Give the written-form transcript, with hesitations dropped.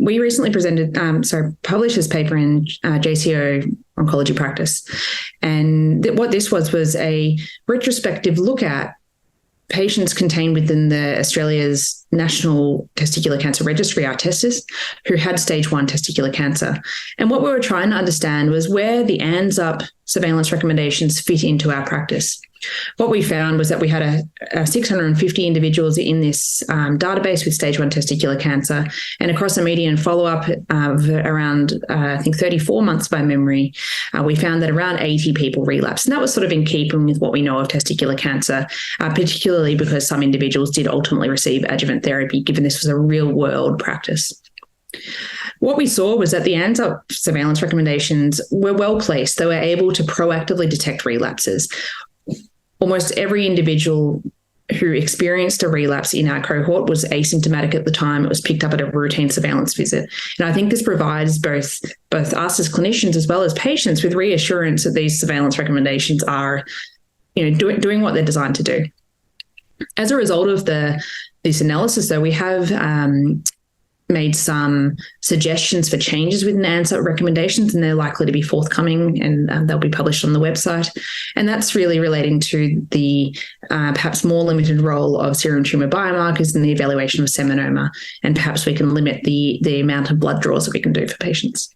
we recently published this paper in JCO Oncology Practice. And what this was a retrospective look at patients contained within the Australia's National Testicular Cancer Registry, our TESTIS, who had stage 1 testicular cancer. And what we were trying to understand was where the ANZUP surveillance recommendations fit into our practice. What we found was that we had 650 individuals in this database with stage 1 testicular cancer, and across a median follow-up of around, 34 months by memory, we found that around 80 people relapsed. And that was sort of in keeping with what we know of testicular cancer, particularly because some individuals did ultimately receive adjuvant therapy, given this was a real-world practice. What we saw was that the ANZUP surveillance recommendations were well placed. They were able to proactively detect relapses. Almost every individual who experienced a relapse in our cohort was asymptomatic at the time. It was picked up at a routine surveillance visit. And I think this provides both us as clinicians as well as patients with reassurance that these surveillance recommendations are, doing what they're designed to do. As a result of this analysis, though, we have made some suggestions for changes within ANZUP recommendations, and they're likely to be forthcoming, and they'll be published on the website. And that's really relating to the perhaps more limited role of serum tumor biomarkers in the evaluation of seminoma, and perhaps we can limit the amount of blood draws that we can do for patients.